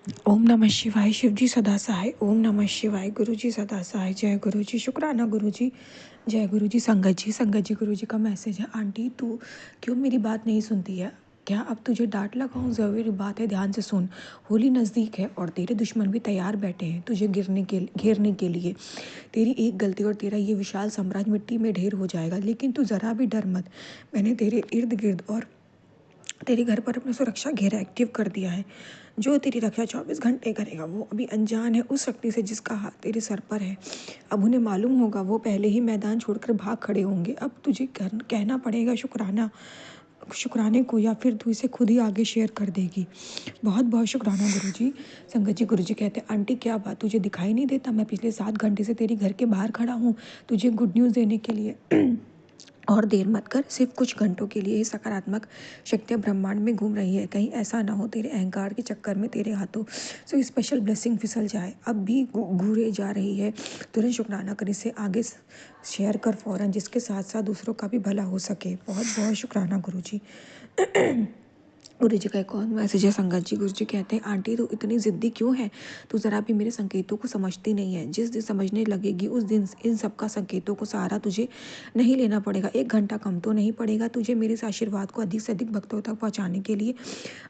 ओम नमः शिवाय। शिव जी सदा सहाय। ओम नमः शिवाय। गुरु जी सदा सहाय। जय गुरु जी। शुक्राना गुरु जी। जय गुरु जी। संगत जी, संगत जी, गुरु जी का मैसेज है। आंटी तू क्यों मेरी बात नहीं सुनती है? क्या अब तुझे डांट लगाऊं? ज़रूरी बात है, ध्यान से सुन। होली नज़दीक है और तेरे दुश्मन भी तैयार बैठे हैं तुझे घेरने के लिए। तेरी एक गलती और तेरा ये विशाल साम्राज्य मिट्टी में ढेर हो जाएगा। लेकिन तू ज़रा भी डर मत। मैंने तेरे इर्द गिर्द और तेरे घर पर अपना सुरक्षा घेरा एक्टिव कर दिया है। जो तेरी रक्षा 24 घंटे करेगा वो अभी अनजान है उस शक्ति से जिसका हाथ तेरे सर पर है। अब उन्हें मालूम होगा, वो पहले ही मैदान छोड़कर भाग खड़े होंगे। अब तुझे कहना पड़ेगा शुक्राने को, या फिर तू इसे खुद ही आगे शेयर कर देगी। बहुत बहुत शुक्राना गुरुजी। संगत जी, गुरुजी कहते हैं, आंटी क्या बात, तुझे दिखाई नहीं देता? मैं पिछले 7 घंटे से तेरी घर के बाहर खड़ा हूँ तुझे गुड न्यूज़ देने के लिए। और देर मत कर, सिर्फ कुछ घंटों के लिए ही सकारात्मक शक्तियाँ ब्रह्मांड में घूम रही है। कहीं ऐसा ना हो तेरे अहंकार के चक्कर में तेरे हाथों से स्पेशल ब्लेसिंग फिसल जाए। अब भी घूरे जा रही है, तुरंत शुक्राना कर, इसे आगे शेयर कर फौरन, जिसके साथ साथ दूसरों का भी भला हो सके। बहुत बहुत शुक्राना गुरु जी। गुरु जी का एक और मैसेज है। संगत जी, गुरु जी कहते हैं, आंटी तू इतनी ज़िद्दी क्यों है? तू ज़रा भी मेरे संकेतों को समझती नहीं है। जिस दिन समझने लगेगी उस दिन इन सब का संकेतों को सहारा तुझे नहीं लेना पड़ेगा। 1 घंटा कम तो नहीं पड़ेगा तुझे मेरे इस आशीर्वाद को अधिक से अधिक भक्तों तक पहुँचाने के लिए।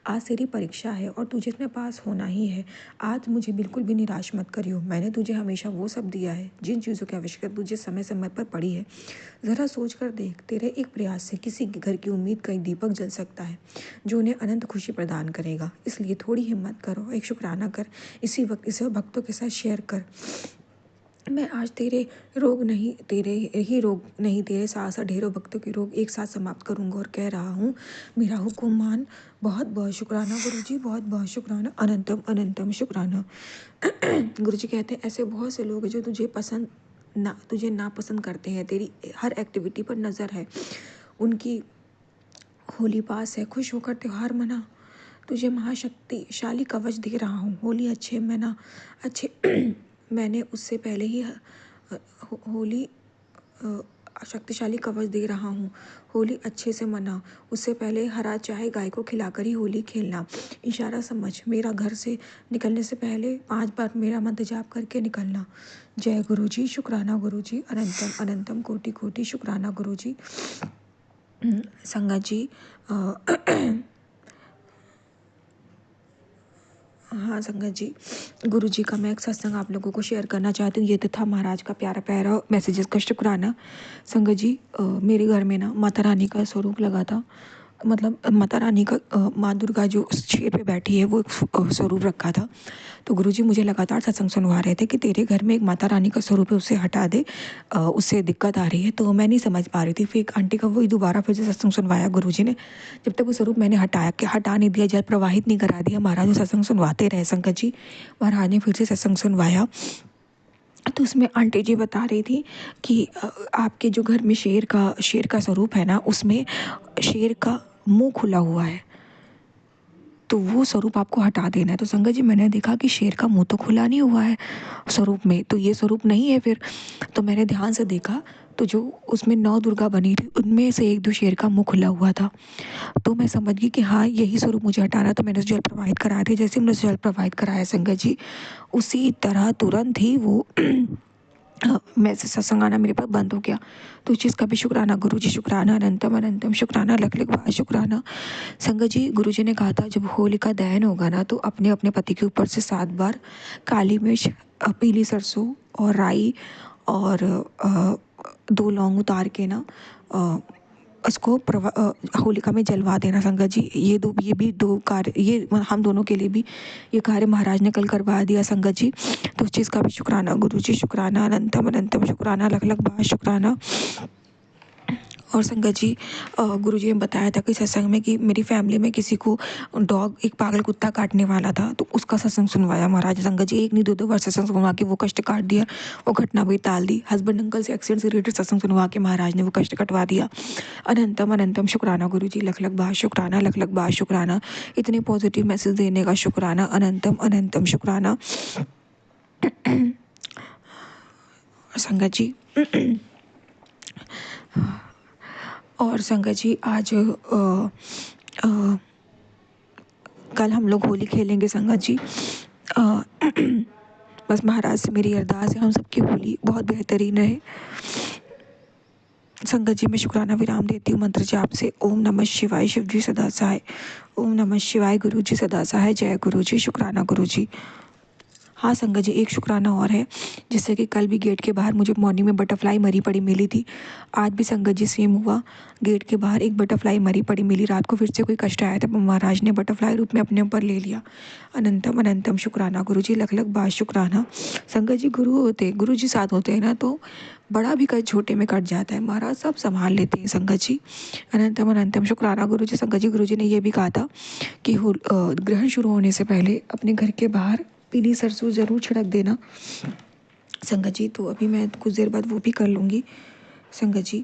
आज तेरी परीक्षा है और तुझे इसमें पास होना ही है। आज मुझे बिल्कुल भी निराश मत करियो। मैंने तुझे हमेशा वो सब दिया है जिन चीज़ों की आवश्यकता तुझे समय समय पर पड़ी है। ज़रा सोच कर देख, तेरे एक प्रयास से किसी के घर की उम्मीद का एक दीपक जल सकता है जो उन्हें अनंत खुशी प्रदान करेगा। इसलिए थोड़ी हिम्मत करो, एक शुक्राना कर, इसी वक्त इसे भक्तों के साथ शेयर कर। मैं आज तेरे साथ ढेरों भक्तों के रोग एक साथ समाप्त करूंगा और कह रहा हूँ, मेरा हुक्म मान। बहुत बहुत शुक्राना गुरु जी, बहुत बहुत शुक्राना, अनंतम अनंतम शुक्राना। गुरु जी कहते हैं, ऐसे बहुत से लोग हैं जो तुझे नापसंद करते हैं। तेरी हर एक्टिविटी पर नज़र है उनकी। होली पास है, खुश होकर त्योहार मना। तुझे महाशक्तिशाली कवच दे रहा हूँ। होली अच्छे मैंने उससे पहले ही होली शक्तिशाली कवच दे रहा हूँ। होली अच्छे से मना, उससे पहले हरा चाहे गाय को खिलाकर ही होली खेलना। इशारा समझ, मेरा घर से निकलने से पहले 5 बार मेरा मंत्र जाप करके निकलना। जय गुरु जी। शुक्राना गुरु जी। अनंतम अनंतम कोटि कोटि शुक्राना गुरु जी। संगत जी, हाँ संगत जी, गुरु जी का मैं एक सत्संग आप लोगों को शेयर करना चाहती हूँ। ये तो था महाराज का प्यारा प्यारा मैसेजेस का शुक्राना। संगत जी, मेरे घर में ना माता रानी का स्वरूप लगा था। मतलब माता रानी का माँ दुर्गा जो शेर पे बैठी है वो एक स्वरूप रखा था। तो गुरुजी मुझे लगातार सत्संग सुनवा रहे थे कि तेरे घर में एक माता रानी का स्वरूप है, उसे हटा दे, उससे दिक्कत आ रही है। तो मैं नहीं समझ पा रही थी। फिर एक आंटी का वही दोबारा फिर से सत्संग सुनवाया गुरुजी ने। जब तक वो स्वरूप मैंने हटा नहीं दिया, जल प्रवाहित नहीं करा दिया, महाराज वो सत्संग सुनवाते रहे। संगत जी, महाराज ने फिर से सत्संग सुनवाया। तो उसमें आंटी जी बता रही थी कि आपके जो घर में शेर का स्वरूप है ना, उसमें शेर का मुंह खुला हुआ है, तो वो स्वरूप आपको हटा देना है। तो संगत जी, मैंने देखा कि शेर का मुंह तो खुला नहीं हुआ है स्वरूप में, तो ये स्वरूप नहीं है फिर। तो मैंने ध्यान से देखा, तो जो उसमें 9 दुर्गा बनी थी उनमें से एक दो शेर का मुंह खुला हुआ था। तो मैं समझ गई कि हाँ, यही स्वरूप मुझे हटाना। तो मैंने जल प्रवाहित कराया था। जैसे मैंने जल प्रवाहित कराया संगत जी, उसी तरह तुरंत ही वो मैं से सत्संग आना मेरे पास बंद हो गया। तो इस चीज़ का भी शुक्राना गुरु जी। शुक्राना अनंतम अनंतम शुक्राना, लख लख बार शुक्राना। संगत जी, गुरु जी ने कहा था जब होली का दहन होगा ना, तो अपने अपने पति के ऊपर से 7 बार काली मिर्च, पीली सरसों और राई और 2 लौंग उतार के ना उसको होलिका में जलवा देना। संगत जी, ये भी दो कार्य, ये हम दोनों के लिए भी ये कार्य महाराज ने कल करवा दिया संगत जी। तो उस चीज़ का भी शुक्राना गुरु जी। शुक्राना अनंतम अनंतम शुक्राना, लख लख बार शुक्राना। और संगत जी, गुरु जी ने बताया था कि सत्संग में कि मेरी फैमिली में किसी को एक पागल कुत्ता काटने वाला था, तो उसका सत्संग सुनवाया महाराज। संगत जी, एक नहीं दो बार सत्संग सुनवा के वो कष्ट काट दिया, वो घटना भी टाल दी। हस्बैंड अंकल से एक्सीडेंट से रिलेटेड सत्संग सुनवा के महाराज ने वो कष्ट कटवा दिया। अनंतम अनंतम शुक्राना गुरु जी। लख लख बार शुक्राना, लख लख बार शुक्राना। इतने पॉजिटिव मैसेज देने का शुक्राना। अनंतम अनंतम शुक्राना। संगत जी, और संगत जी, आज कल हम लोग होली खेलेंगे संगत जी। अ, बस महाराज से मेरी अरदास है हम सबकी होली बहुत बेहतरीन रहे। संगत जी मैं शुक्राना विराम देती हूँ मंत्र जाप से। ओम नमः शिवाय, शिव जी सदा सहाय। ओम नमः शिवाय, गुरु जी सदा सहाय। जय गुरु जी, शुक्राना गुरु जी। हाँ संगत जी, एक शुक्राना और है, जिससे कि कल भी गेट के बाहर मुझे मॉर्निंग में बटरफ्लाई मरी पड़ी मिली थी। आज भी संगत जी सेम हुआ, गेट के बाहर एक बटरफ्लाई मरी पड़ी मिली। रात को फिर से कोई कष्ट आया था, महाराज ने बटरफ्लाई रूप में अपने ऊपर ले लिया। अनंतम अनंतम शुक्राना गुरु जी, लख लख बार शुक्राना। संगत जी गुरु होते, गुरु जी साथ होते हैं ना तो बड़ा भी कट छोटे में कट जाता है। महाराज सब संभाल लेते हैं संगत जी। अनंतम अनंतम शुक्राना गुरु जी। संगत जी गुरु जी ने ये भी कहा था कि ग्रहण शुरू होने से पहले अपने घर के बाहर पीली सरसों ज़रूर छिड़क देना संगत जी। तो अभी मैं कुछ देर बाद वो भी कर लूँगी संगत जी।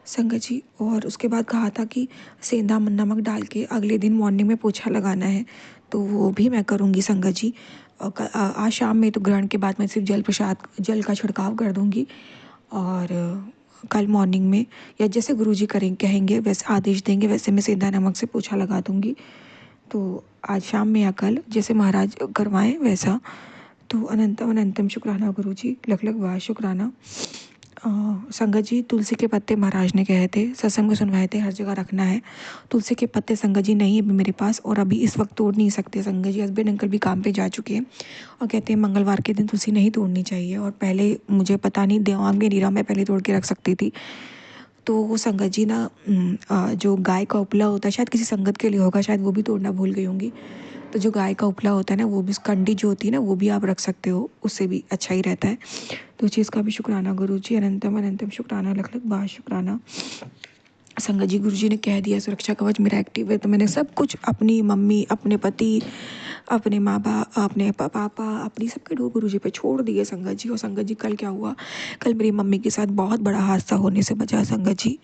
संगत जी और उसके बाद कहा था कि सेंधा नमक डाल के अगले दिन मॉर्निंग में पोछा लगाना है, तो वो भी मैं करूँगी संगत जी। आज शाम में तो ग्रहण के बाद मैं सिर्फ जल का छिड़काव कर दूँगी, और कल मॉर्निंग में या जैसे गुरुजी कहेंगे वैसे आदेश देंगे वैसे मैं सेंधा नमक से पोछा लगा दूँगी। तो आज शाम में या कल जैसे महाराज करवाएं वैसा। तो अनंतम अनंतम शुक्राना गुरु जी, लख लख बार शुक्राना। संगत जी तुलसी के पत्ते महाराज ने कहे थे, सत्संग में सुनवाए थे, हर जगह रखना है। तुलसी के पत्ते संगत जी नहीं है अभी मेरे पास, और अभी इस वक्त तोड़ नहीं सकते संगत जी। हस्बैंड अंकल भी काम पे जा चुके हैं और कहते हैं मंगलवार के दिन तुलसी नहीं तोड़नी चाहिए। और पहले मुझे पता नहीं, दिमाग में नीरा मैं पहले तोड़ के रख सकती थी। तो वो संगत जी ना जो गाय का उपला होता है, शायद किसी संगत के लिए होगा, शायद वो भी तोड़ना भूल गई होंगी। तो जो गाय का उपला होता है ना, वो भी कंडी जो होती है ना, वो भी आप रख सकते हो, उससे भी अच्छा ही रहता है। तो चीज़ का भी शुक्राना गुरु जी। अनंतम अनंतम शुक्राना, लख लख बार शुक्राना। संगत जी गुरु जी ने कह दिया सुरक्षा कवच मेरा एक्टिव है, तो मैंने सब कुछ अपनी मम्मी, अपने पति, अपने माँ बाप, अपने पापा, अपनी सबके डोर गुरु जी पे छोड़ दिए संगत जी। और संगत जी कल क्या हुआ, कल मेरी मम्मी के साथ बहुत बड़ा हादसा होने से बचा संगत जी।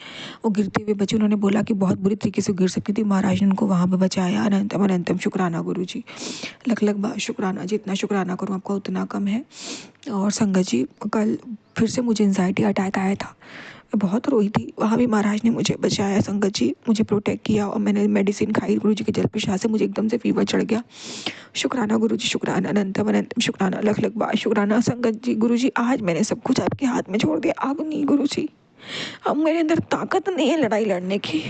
वो गिरते हुए बचे, उन्होंने बोला कि बहुत बुरी तरीके से गिर सकती थी, महाराज ने उनको वहाँ पर बचाया। अनंतम अनंतम शुक्राना गुरु जी, लख लख बार शुक्राना। जितना शुक्राना करूँ आपका उतना कम है। और संगत जी कल फिर से मुझे एंजाइटी अटैक आया था, मैं बहुत रोई थी, वहाँ भी महाराज ने मुझे बचाया संगत जी, मुझे प्रोटेक्ट किया। और मैंने मेडिसिन खाई गुरु जी के जल प्रसाद से, मुझे एकदम से फीवर चढ़ गया। शुक्राना गुरु जी, शुक्राना अनंतम अनंतम शुक्राना, लख लख बार शुक्राना संगत जी। गुरु जी आज मैंने सब कुछ आपके हाथ में छोड़ दिया। अब नहीं गुरु जी, अब मेरे अंदर ताकत नहीं है लड़ाई लड़ने की।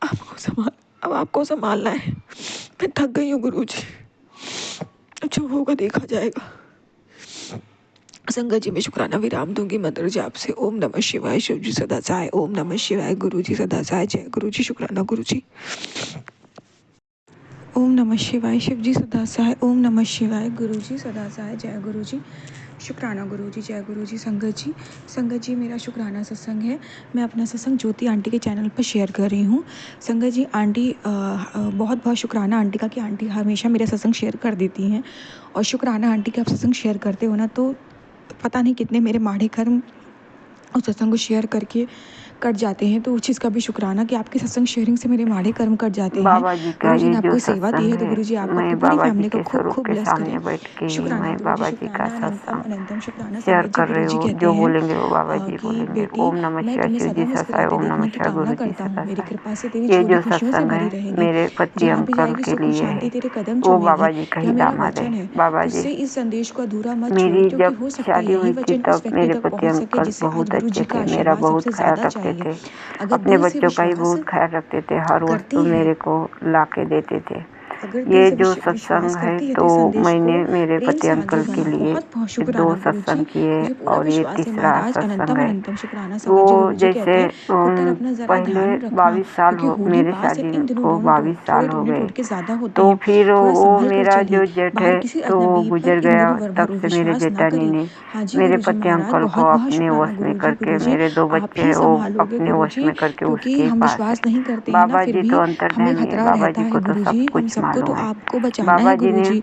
अब आपको संभालना है। मैं थक गई हूँ गुरु जी, जो होगा देखा जाएगा। संगत जी मैं शुक्राना विराम दूंगी मंत्र जाप से। ओम नमः शिवाय, शिव जी सदा सहाय। ओम नमः शिवाय, गुरु जी सदा सहाय। जय गुरु जी, शुक्राना गुरु जी। ओम नमः शिवाय, शिव जी सदा सहाय। ओम नमः शिवाय, गुरु जी सदा सहाय। जय गुरु जी, शुक्राना गुरु जी। जय गुरु जी। संगत जी मेरा शुक्राना सत्संग है, मैं अपना सत्संग ज्योति आंटी के चैनल पर शेयर कर रही हूँ। संगत जी आंटी बहुत बहुत शुक्राना आंटी का कि आंटी हमेशा मेरा सत्संग शेयर कर देती हैं। और शुक्राना आंटी के आप सत्संग शेयर करते हो ना, तो पता नहीं कितने मेरे माढ़े कर्म उस सत्संग को शेयर करके कट जाते हैं। तो उस चीज़ का भी शुक्राना कि आपके सत्संग शेयरिंग से मेरे माढ़े कर्म कट जाते हैं। बाबा जी का गुरुजी ये ने जो आपको सेवा दी सत्संग है, तो है, गुरुजी आपको मैं पूरी बाबा जी फैमिली को के खूब स्वरूप खूब के ब्लेस करें। सामने बैठ के शुक्राना मैं गुरुजी, बाबा जी का शुक्राना अनंतम सत्संग अनंतम शुक्राना। शेयर संगत जी कर रही गुरुजी हूँ। कहते जो हैं बोलेंगे वो बाबा जी कि बोलेंगे। बेटी ओम नमः मैं शिवाय, तुम्हें शिव सदा जी सताए, मुस्कुराते ओम नमः देखने की शिवाय, कामना गुरु जी करता हूँ। सताए। मेरी कृपा से तेरी ये झोली जो खुशियों से सत्संग भरी है रहेगी। मेरे पति जहाँ भी अंकल जाएगी के सुख और लिए शांति है, तेरे कदम वो चूमेगी। बाबा जी का यह ही मेरा दामाद है। वचन है, बाबा जी, तुझसे इस संदेश को अधूरा मत छोड़, मेरी क्योंकि जब हो सकता है शादी यही हुई थी वचन उस तब व्यक्ति मेरे तक पति पहुँच सके अंकल जिसे आज बहुत गुरु जी अच्छे का थे, मेरा आशीर्वाद बहुत सबसे ख्याल ज़्यादा रखते चाहिए। थे। अगर अपने दिल से बच्चों का ही विश्वास बहुत ख्याल रखते थे, हर वस्तु करती है, मेरे को ला के देते थे। अगर दिल ये से जो विश्वास सत्संग है करती है तो तो इस संदेश को मैंने मेरे प्रेम पति से आगे अंकल के बढ़ाओ। लिए बहुत बहुत 2 शुक्राना गुरु जी, सत्संग किए मुझे पूरा और ये विश्वास है। तीसरा महाराज सत्संग अनंतम है। अनंतम शुक्राना। वो संगत जी गुरु जी कहते जैसे हैं पुत्र अपना ज़रा पहले ध्यान रखना, 22 साल क्योंकि हो, होली मेरे पास है, शादी इन दिनों को रोने 22 थोड़े साल हो रोने गए। टोटके ज़्यादा होते तो हैं, फिर थोड़ा वो संभल कर मेरा चलिए। जो जेठ बाहर है किसी तो वो अजनबी पर गुजर इन गया, दिनों तब भरो से मेरे विश्वास ना जेठानी करिए। ने हाँ जी मेरे गुरु जी पति महाराज, अंकल को बहुत बहुत अपने शुक्राना वश में गुरु जी। करके, मेरे 2 आप बच्चे ही हैं वो संभालोगे अपने गुरु वश जी, में करके क्योंकि उसके हम पास है। विश्वास नहीं करते हैं ना, बाबा फिर जी भी तो हमें अंतर्धामी है, खतरा बाबा रहता जी है को तो गुरु सब जी। हम कुछ सबको तो मालूम है। आपको बचाना बाबा है जी गुरु ने जी।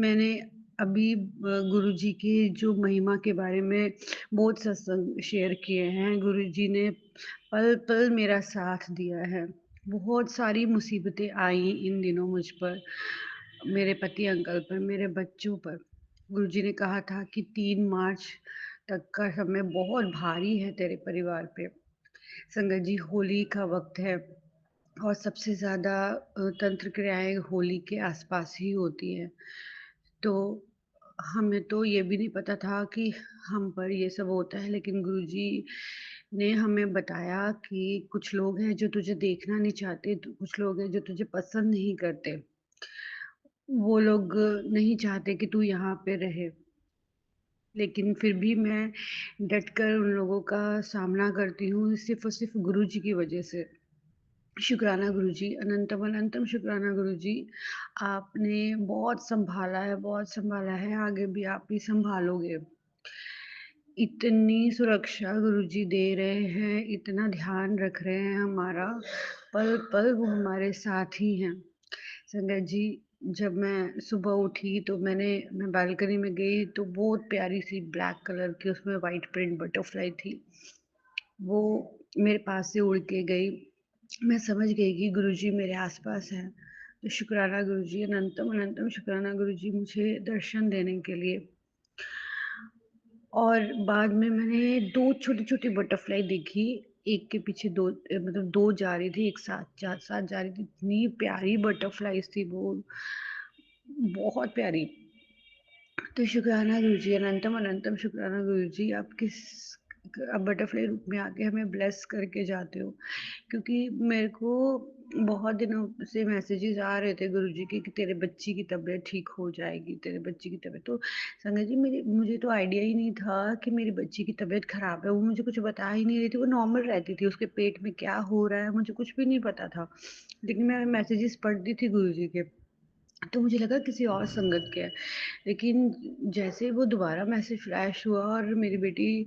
मैंने अभी गुरुजी की जो महिमा के बारे में बहुत सत्संग शेयर किए हैं। गुरुजी ने पल-पल मेरा साथ दिया है। बहुत सारी मुसीबतें आई इन दिनों मुझ पर, मेरे पति अंकल पर, मेरे बच्चों पर। गुरुजी ने कहा था कि 3 मार्च तक का समय बहुत भारी है तेरे परिवार पे। संगत जी, होली का वक़्त है और सबसे ज़्यादा तंत्र क्रियाएँ होली के आस-पास ही होती हैं। तो हमें तो ये भी नहीं पता था कि हम पर ये सब होता है, लेकिन गुरुजी ने हमें बताया कि कुछ लोग हैं जो तुझे देखना नहीं चाहते, तो कुछ लोग हैं जो तुझे पसंद नहीं करते। वो लोग नहीं चाहते कि तू यहाँ पे रहे। लेकिन फिर भी मैं डट कर उन लोगों का सामना करती हूँ सिर्फ़ और सिर्फ़ गुरुजी की वजह से। शुक्राना गुरुजी, अनंतम अनंतम शुक्राना गुरुजी। आपने बहुत सँभाला है, आगे भी आप ही सँभालोगे। इतनी सुरक्षा गुरुजी दे रहे हैं, इतना ध्यान रख रहे हैं हमारा, पल-पल वो हमारे साथ ही हैं। संगत जी, जब मैं सुबह उठी तो मैं बालकनी में गई तो बहुत प्यारी-सी ब्लैक कलर की उसमें व्हाइट प्रिंट बटरफ्लाई थी। वो मेरे पास से उड़ के गई। मैं समझ गई कि गुरुजी मेरे आस-पास हैं। तो शुक्राना गुरुजी, अनंतम अनंतम शुक्राना गुरुजी मुझे दर्शन देने के लिए। और बाद में मैंने 2 छोटी-छोटी बटरफ्लाई देखी, एक के पीछे 2 मतलब 2 जा रही थी, एक साथ जा रही थी। इतनी प्यारी बटरफ्लाइज़ थी वो, बहुत प्यारी। तो शुक्राना गुरुजी, अनंतम अनंतम शुक्राना गुरुजी, आप बटरफ्लाई रूप में आके हमें ब्लेस करके जाते हो। क्योंकि मेरे को बहुत दिनों से मैसेजेस आ रहे थे गुरुजी के कि तेरे बच्ची की तबीयत ठीक हो जाएगी, तेरे बच्ची की तबीयत। तो संगत जी, मेरी मुझे तो आइडिया ही नहीं था कि मेरी बच्ची की तबीयत ख़राब है। वो मुझे कुछ बता ही नहीं रही थी, वो नॉर्मल रहती थी, उसके पेट में क्या हो रहा है मुझे कुछ भी नहीं पता था। लेकिन मैं मैसेजेस पढ़ती थी गुरुजी के, तो मुझे लगा किसी और संगत के हैं। लेकिन जैसे ही वो दोबारा मैसेज फ्लैश हुआ और मेरी बेटी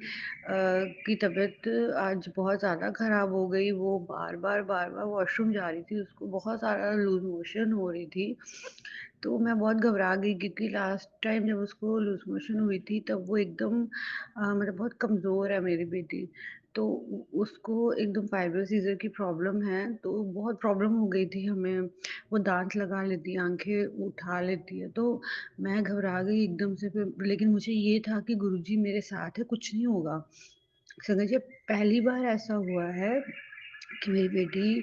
की तबीयत आज बहुत ज़्यादा ख़राब हो गई, वो बार-बार वॉशरूम जा रही थी, उसको बहुत सारा लूज़ मोशन हो रही थी। तो मैं बहुत घबरा गई क्योंकि लास्ट टाइम जब उसको लूज़ मोशन हुई थी तब वो एकदम मतलब बहुत कमज़ोर है मेरी बेटी। तो उसको एकदम फाइब्रो सीज़र की प्रॉब्लम है, तो बहुत प्रॉब्लम हो गई थी हमें। वो दाँत लगा लेती है, आँखें उठा लेती है, तो मैं घबरा गई एकदम से। फिर लेकिन मुझे ये था कि गुरुजी मेरे साथ है, कुछ नहीं होगा। समझिए, पहली बार ऐसा हुआ है कि मेरी बेटी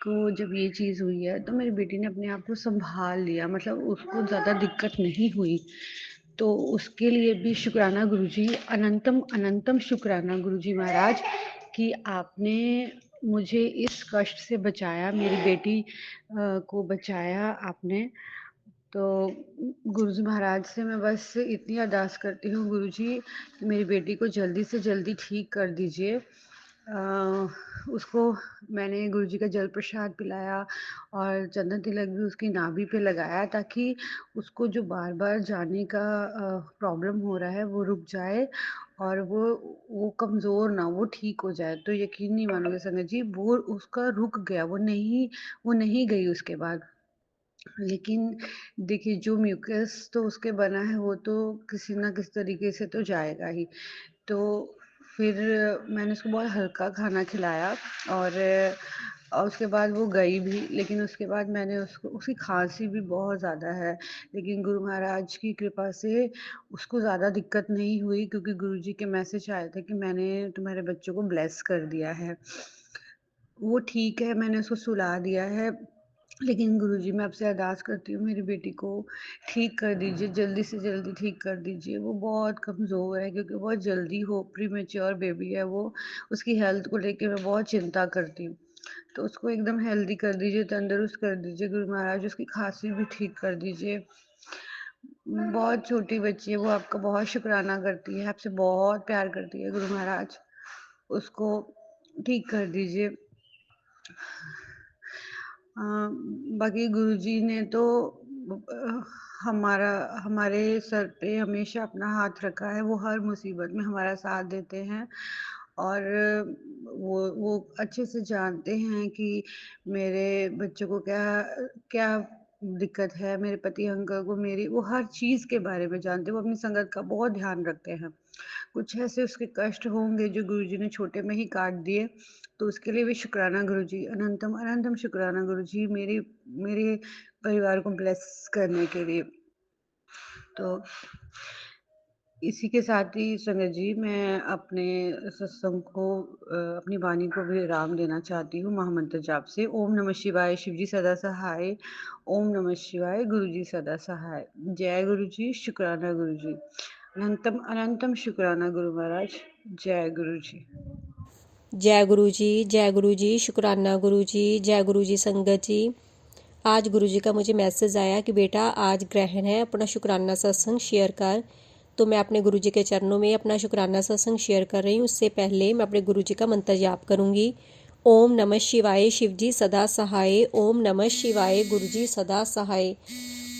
को जब ये चीज़ हुई है, तो मेरी बेटी ने अपने आप को सँभाल लिया, मतलब उसको ज़्यादा दिक्कत नहीं हुई। तो उसके लिए भी शुक्राना गुरुजी, अनंतम अनंतम शुक्राना गुरुजी महाराज कि आपने मुझे इस कष्ट से बचाया, मेरी बेटी को बचाया आपने। तो गुरुजी महाराज से मैं बस इतनी अरदास करती हूँ गुरुजी कि मेरी बेटी को जल्दी से जल्दी ठीक कर दीजिए। उसको मैंने गुरुजी का जल प्रसाद पिलाया और चंदन तिलक भी उसकी नाभि पे लगाया ताकि उसको जो बार-बार जाने का प्रॉब्लम हो रहा है वो रुक जाए और वो कमज़ोर ना, वो ठीक हो जाए। तो यकीन नहीं मानोगे संगत जी, वो उसका रुक गया, वो नहीं गई उसके बाद। लेकिन देखिए, जो म्यूकस तो उसके बना है वो तो किसी न किसी तरीके से तो जाएगा ही। तो फिर मैंने उसको बहुत हल्का खाना खिलाया और उसके बाद वो गई भी। लेकिन उसके बाद मैंने उसकी खाँसी भी बहुत ज़्यादा है, लेकिन गुरु महाराज की कृपा से उसको ज़्यादा दिक्कत नहीं हुई क्योंकि गुरुजी के मैसेज आए थे कि मैंने तुम्हारे बच्चों को ब्लेस कर दिया है। वो ठीक है, मैंने उसको सुला दिया है। लेकिन गुरुजी, मैं आपसे अरदास करती हूँ मेरी बेटी को ठीक कर दीजिए, जल्दी से जल्दी ठीक कर दीजिए। वो बहुत कमज़ोर है क्योंकि बहुत जल्दी हो प्रीमैच्योर बेबी है वो। उसकी हेल्थ को लेके मैं बहुत चिंता करती हूँ। तो उसको एकदम हेल्दी कर दीजिए, तंदुरुस्त कर दीजिए गुरु महाराज, उसकी खाँसी भी ठीक कर दीजिए। बहुत छोटी बच्ची है, वो आपका बहुत शुकराना करती है, आपसे बहुत प्यार करती है गुरु महाराज। उसको ठीक कर दीजिए। अ, बाकी गुरुजी ने तो अ, हमारे सर पे हमेशा अपना हाथ रखा है, वो हर मुसीबत में हमारा साथ देते हैं और वो अच्छे से जानते हैं कि मेरे बच्चों को क्या क्या दिक्कत है, मेरे पति अंकल को मेरी, वो हर चीज़ के बारे में जानते हैं, वो अपनी संगत का बहुत ध्यान रखते हैं। कुछ ऐसे उसके कष्ट होंगे जो गुरुजी ने छोटे में ही काट दिए, तो उसके लिए भी शुक्राना गुरुजी, अनंतम अनंतम शुक्राना गुरुजी मेरे मेरे परिवार को ब्लेस करने के लिए। तो इसी के साथ ही संगत जी, मैं अपने सत्संग को अपनी वाणी को विराम देना चाहती हूँ महामंत्र जाप से। ओम नमः शिवाय, शिव जी सदा सहाय। ओम नमः शिवाय, गुरु जी सदा सहाय। जय गुरु जी, शुक्राना गुरु जी। अनंतम अनंतम शुक्राना गुरु महाराज। जय गुरु जी। जय गुरु जी, शुक्राना गुरु जी, जय गुरु जी संगत जी। आज गुरु जी का मुझे मैसेज आया कि बेटा आज ग्रहण है, अपना शुक्राना सत्संग शेयर कर। तो मैं अपने गुरुजी के चरणों में अपना शुक्राना सत्संग शेयर कर रही हूँ। उससे पहले मैं अपने गुरुजी का मंत्र जाप करूँगी। ओम नमः शिवाय, शिवजी सदा सहाय। ओम नमः शिवाय, गुरुजी सदा सहाय।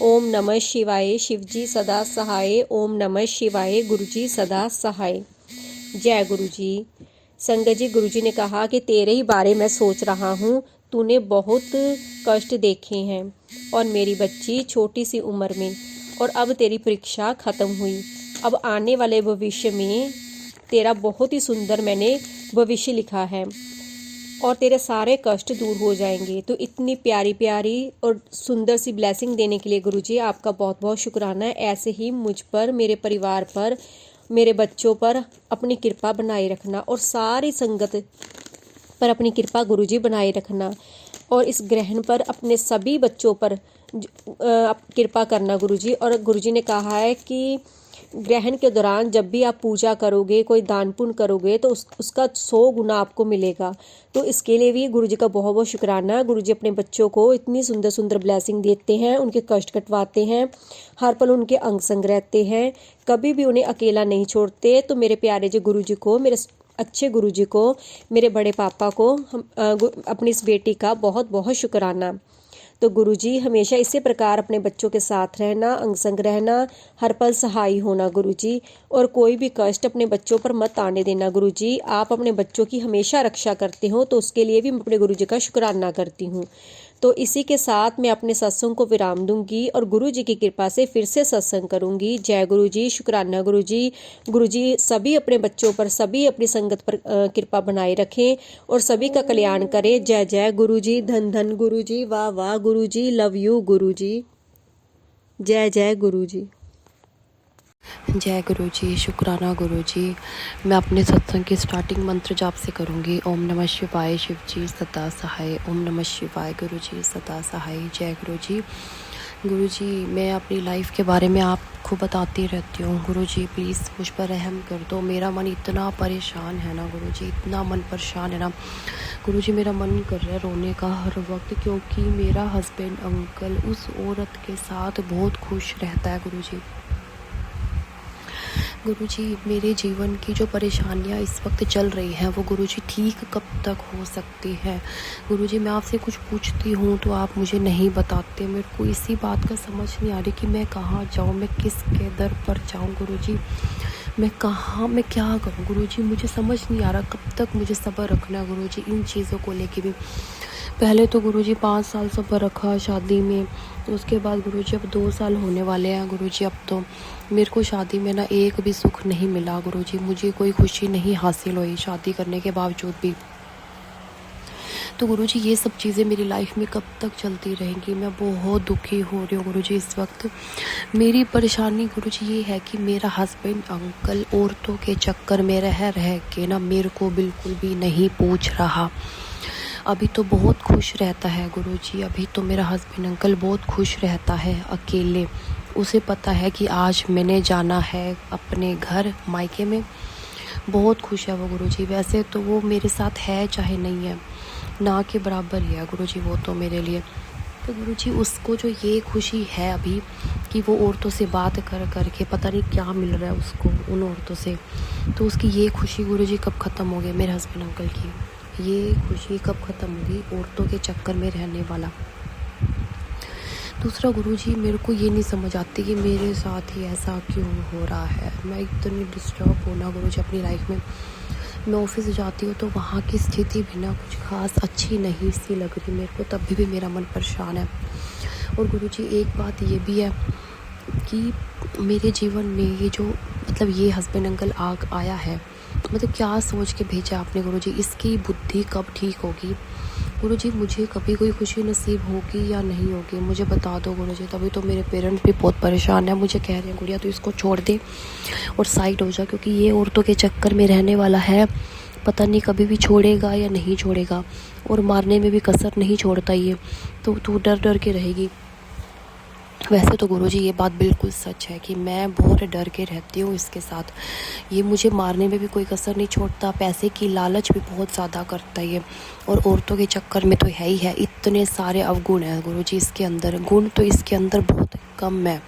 ओम नमः शिवाय, शिवजी सदा सहाय। ओम नमः शिवाय, गुरुजी सदा सहाय। जय गुरुजी। संगत जी, गुरुजी ने कहा कि तेरे ही बारे में सोच रहा हूँ। तूने बहुत कष्ट देखे हैं और मेरी बच्ची छोटी सी उम्र में, और अब तेरी परीक्षा ख़त्म हुई। अब आने वाले भविष्य में तेरा बहुत ही सुंदर मैंने भविष्य लिखा है और तेरे सारे कष्ट दूर हो जाएंगे। तो इतनी प्यारी प्यारी और सुंदर सी ब्लेसिंग देने के लिए गुरुजी आपका बहुत बहुत शुक्राना है। ऐसे ही मुझ पर, मेरे परिवार पर, मेरे बच्चों पर अपनी कृपा बनाए रखना और सारी संगत पर अपनी कृपा गुरुजी बनाए रखना, और इस ग्रहण पर अपने सभी बच्चों पर कृपा करना गुरुजी। और गुरुजी ने कहा है कि ग्रहण के दौरान जब भी आप पूजा करोगे, कोई दान पुण्य करोगे, तो उसका 100 गुना आपको मिलेगा। तो इसके लिए भी गुरुजी का बहुत बहुत शुक्राना। गुरुजी अपने बच्चों को इतनी सुंदर सुंदर ब्लेसिंग देते हैं, उनके कष्ट कटवाते हैं, हर पल उनके अंग संग रहते हैं, कभी भी उन्हें अकेला नहीं छोड़ते। तो मेरे प्यारे जो गुरुजी को, मेरे अच्छे गुरुजी को, मेरे बड़े पापा को, अपनी इस बेटी का बहुत बहुत शुक्राना। तो गुरुजी हमेशा इसी प्रकार अपने बच्चों के साथ रहना, अंग संग रहना, हर पल सहाय होना गुरुजी, और कोई भी कष्ट अपने बच्चों पर मत आने देना गुरुजी। आप अपने बच्चों की हमेशा रक्षा करते हो, तो उसके लिए भी मैं अपने गुरुजी का शुक्राना करती हूँ। तो इसी के साथ मैं अपने सत्संग को विराम दूंगी और गुरुजी की कृपा से फिर से सत्संग करूंगी। जय गुरुजी, शुक्राना गुरुजी। गुरुजी सभी अपने बच्चों पर, सभी अपनी संगत पर कृपा बनाए रखें और सभी का कल्याण करें। जय जय गुरुजी, धन धन गुरुजी, वाह वाह गुरुजी, लव यू गुरुजी। जय जय गुरुजी। जय गुरुजी, शुक्राना गुरुजी। मैं अपने सत्संग की स्टार्टिंग मंत्र जाप से करूँगी। ओम नमः शिवाय, शिवजी सदा सहाय। ओम नमः शिवाय, गुरुजी सदा सहाय। जय गुरुजी। गुरुजी, मैं अपनी लाइफ के बारे में आपको बताती रहती हूँ। गुरुजी प्लीज़ मुझ पर रहम कर दो। मेरा मन इतना परेशान है ना गुरुजी, इतना मन परेशान है ना गुरुजी। मेरा मन कर रहा है रोने का हर वक्त, क्योंकि मेरा हस्बैंड अंकल उस औरत के साथ बहुत खुश रहता है गुरुजी। गुरुजी, मेरे जीवन की जो परेशानियां इस वक्त चल रही हैं वो गुरुजी ठीक कब तक हो सकती है? गुरुजी, मैं आपसे कुछ पूछती हूँ तो आप मुझे नहीं बताते। मेरे को इसी बात का समझ नहीं आ रही कि मैं कहाँ जाऊँ, मैं किसके दर पर जाऊँ गुरुजी। मैं क्या करूँ गुरुजी, मुझे समझ नहीं आ रहा कब तक मुझे सब्र रखना है गुरुजी इन चीज़ों को लेके भी। पहले तो गुरुजी 5 साल सब्र रखा शादी में, उसके बाद गुरुजी अब 2 साल होने वाले हैं गुरुजी। अब तो मेरे को शादी में ना एक भी सुख नहीं मिला गुरुजी, मुझे कोई खुशी नहीं हासिल हुई शादी करने के बावजूद भी। तो गुरुजी ये सब चीज़ें मेरी लाइफ में कब तक चलती रहेंगी? मैं बहुत दुखी हो रही हूँ गुरुजी इस वक्त। मेरी परेशानी गुरुजी ये है कि मेरा हस्बैंड अंकल औरतों के चक्कर में रह के ना मेरे को बिल्कुल भी नहीं पूछ रहा। अभी तो बहुत खुश रहता है गुरुजी, अभी तो मेरा हस्बैंड अंकल बहुत खुश रहता है अकेले। उसे पता है कि आज मैंने जाना है अपने घर मायके में, बहुत खुश है वो गुरुजी। वैसे तो वो मेरे साथ है चाहे नहीं है, ना के बराबर ही है गुरुजी वो तो मेरे लिए। तो गुरुजी उसको जो ये खुशी है अभी कि वो औरतों से बात कर के पता नहीं क्या मिल रहा है उसको उन औरतों से, तो उसकी ये खुशी गुरुजी कब ख़त्म हो गई मेरे हस्बैंड अंकल की? ये खुशी कब ख़त्म होगी औरतों के चक्कर में रहने वाला? दूसरा गुरुजी, मेरे को ये नहीं समझ आती कि मेरे साथ ही ऐसा क्यों हो रहा है। मैं इतनी डिस्टर्ब होना गुरुजी अपनी लाइफ में। मैं ऑफिस जाती हूँ तो वहाँ की स्थिति भी ना कुछ खास अच्छी नहीं सी लग रही मेरे को, तब भी मेरा मन परेशान है। और गुरुजी एक बात ये भी है कि मेरे जीवन में ये जो ये हस्बैंड अंकल आया है, क्या सोच के भेजा आपने गुरुजी? इसकी बुद्धि कब ठीक होगी गुरुजी? मुझे कभी कोई खुशी नसीब होगी या नहीं होगी, मुझे बता दो गुरुजी। तभी तो मेरे पेरेंट्स भी बहुत परेशान हैं, मुझे कह रहे हैं गुड़िया तो इसको छोड़ दे और साइड हो जा, क्योंकि ये औरतों के चक्कर में रहने वाला है। पता नहीं कभी भी छोड़ेगा या नहीं छोड़ेगा, और मारने में भी कसर नहीं छोड़ता ये, तो तू डर डर के रहेगी। वैसे तो गुरुजी ये बात बिल्कुल सच है कि मैं बहुत डर के रहती हूँ इसके साथ। ये मुझे मारने में भी कोई कसर नहीं छोड़ता, पैसे की लालच भी बहुत ज़्यादा करता है ये, और औरतों के चक्कर में तो है ही है। इतने सारे अवगुण हैं गुरुजी इसके अंदर, गुण तो इसके अंदर बहुत कम है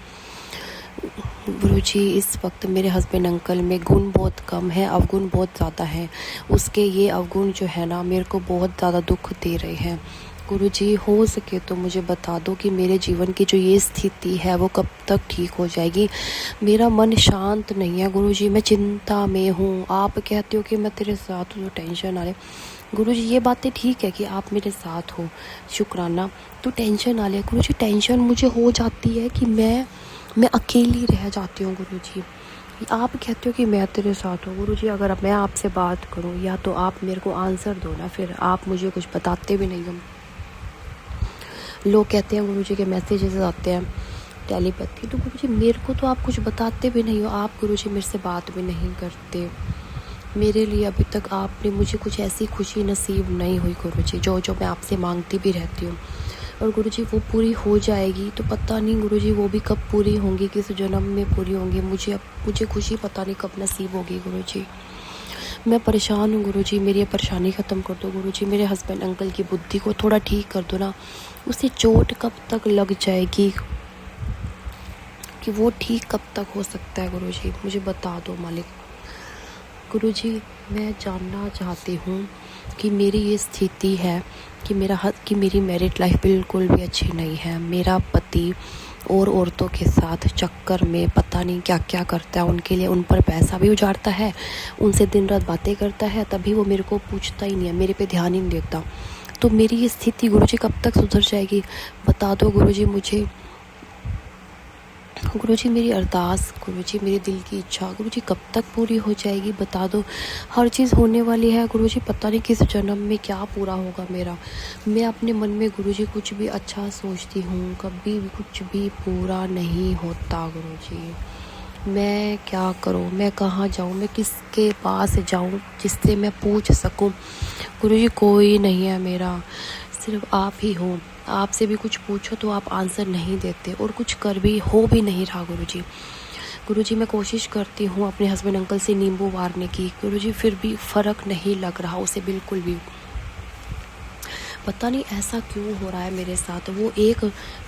गुरुजी इस वक्त मेरे हस्बैंड अंकल में गुण बहुत कम है, अवगुण बहुत ज़्यादा है। उसके ये अवगुण जो है ना मेरे को बहुत ज़्यादा दुख दे रहे हैं। गुरुजी हो सके तो मुझे बता दो कि मेरे जीवन की जो ये स्थिति है वो कब तक ठीक हो जाएगी। मेरा मन शांत नहीं है गुरुजी, मैं चिंता में हूँ। आप कहते हो कि मैं तेरे साथ हूँ, तो टेंशन आ रही। गुरुजी ये बातें ठीक है कि आप मेरे साथ हो, शुक्राना, तो टेंशन आ रही है गुरुजी। टेंशन मुझे हो जाती है कि मैं अकेली रह जाती हूँ गुरुजी। आप कहते हो कि मैं तेरे साथ हूँ गुरुजी। अगर मैं आपसे बात करूँ या तो आप मेरे को आंसर दो ना, फिर आप मुझे कुछ बताते भी नहीं हो। लोग कहते हैं गुरुजी के मैसेजेस आते हैं टेलीपैथी, तो गुरुजी मेरे को तो आप कुछ बताते भी नहीं हो। आप गुरुजी मेरे से बात भी नहीं करते। मेरे लिए अभी तक आपने मुझे कुछ ऐसी खुशी नसीब नहीं हुई गुरुजी जो मैं आपसे मांगती भी रहती हूँ। और गुरुजी वो पूरी हो जाएगी तो पता नहीं गुरुजी वो भी कब पूरी होंगी, किस जन्म में पूरी होंगी। मुझे खुशी पता नहीं कब नसीब होगी गुरुजी। मैं परेशान हूँ गुरुजी, मेरी ये परेशानी ख़त्म कर दो गुरुजी। मेरे हस्बैंड अंकल की बुद्धि को थोड़ा ठीक कर दो ना। उसे चोट कब तक लग जाएगी कि वो ठीक कब तक हो सकता है गुरुजी, मुझे बता दो मालिक। गुरुजी मैं जानना चाहती हूँ कि मेरी ये स्थिति है कि मेरी मैरिड लाइफ बिल्कुल भी अच्छी नहीं है। मेरा पति और औरतों के साथ चक्कर में पता नहीं क्या क्या करता है, उनके लिए उन पर पैसा भी उजाड़ता है, उनसे दिन रात बातें करता है, तभी वो मेरे को पूछता ही नहीं है, मेरे पे ध्यान ही नहीं देता। तो मेरी ये स्थिति गुरुजी कब तक सुधर जाएगी, बता दो गुरुजी मुझे। गुरुजी मेरी अरदास, गुरुजी मेरे दिल की इच्छा गुरुजी कब तक पूरी हो जाएगी, बता दो। हर चीज़ होने वाली है गुरुजी, पता नहीं किस जन्म में क्या पूरा होगा मेरा। मैं अपने मन में गुरुजी कुछ भी अच्छा सोचती हूँ, कभी भी कुछ भी पूरा नहीं होता गुरुजी। मैं क्या करूँ, मैं कहाँ जाऊँ, मैं किसके पास जाऊँ जिससे मैं पूछ सकूँ। गुरुजी कोई नहीं है मेरा, सिर्फ आप ही हो। आपसे भी कुछ पूछो तो आप आंसर नहीं देते और कुछ कर भी हो भी नहीं रहा गुरुजी। गुरुजी मैं कोशिश करती हूँ अपने हस्बैंड अंकल से नींबू वारने की गुरुजी, फिर भी फ़र्क नहीं लग रहा उसे बिल्कुल भी। पता नहीं ऐसा क्यों हो रहा है मेरे साथ। वो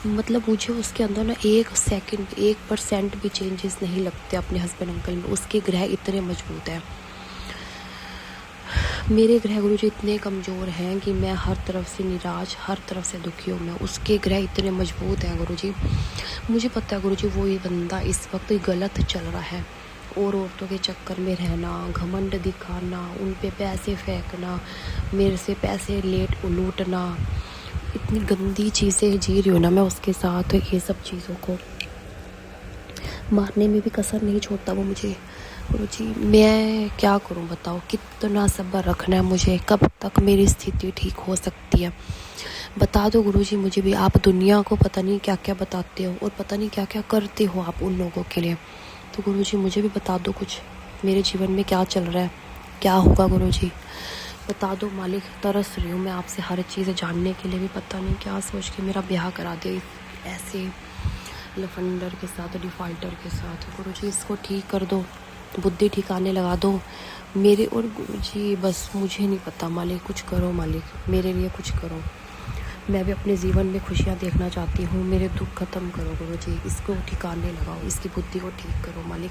मतलब मुझे उसके अंदर ना 1% भी चेंजेस नहीं लगते अपने हस्बैंड अंकल में। उसके ग्रह इतने मजबूत हैं, मेरे ग्रह गुरुजी इतने कमज़ोर हैं कि मैं हर तरफ से निराश, हर तरफ से दुखी हूँ मैं। उसके ग्रह इतने मजबूत हैं गुरुजी। मुझे पता है गुरुजी वो ये बंदा इस वक्त गलत चल रहा है, और औरतों के चक्कर में रहना, घमंड दिखाना, उन पे पैसे फेंकना, मेरे से पैसे लूटना, इतनी गंदी चीज़ें जी रही हूँ ना मैं उसके साथ। ये सब चीज़ों को मारने में भी कसर नहीं छोड़ता वो मुझे। गुरुजी मैं क्या करूं बताओ, कितना सब्र रखना है मुझे, कब तक मेरी स्थिति ठीक हो सकती है, बता दो गुरुजी मुझे भी। आप दुनिया को पता नहीं क्या क्या बताते हो और पता नहीं क्या क्या करते हो आप उन लोगों के लिए, तो गुरुजी मुझे भी बता दो कुछ, मेरे जीवन में क्या चल रहा है, क्या होगा गुरुजी बता दो मालिक। तरस रही हूँ मैं आपसे हर चीज़ जानने के लिए भी, पता नहीं क्या सोच के मेरा ब्याह करा दे ऐसे लफंडर के साथ, डिफाल्टर के साथ। गुरुजी इसको ठीक कर दो, बुद्धि ठिकाने लगा दो मेरे। और गुरुजी बस मुझे नहीं पता मालिक, कुछ करो मालिक, मेरे लिए कुछ करो। मैं भी अपने जीवन में खुशियाँ देखना चाहती हूँ, मेरे दुख ख़त्म करो गुरुजी, इसको ठिकाने लगाओ, इसकी बुद्धि को ठीक करो मालिक,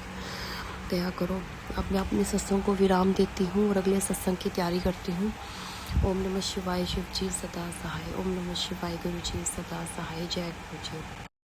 दया करो। अब मैं अपने सत्संग को विराम देती हूँ और अगले सत्संग की तैयारी करती हूँ। ओम नमः शिवाय, शिव जी सदा सहाय। ओम नमः शिवाय, गुरु जी सदा सहाय। जय गुरु जी।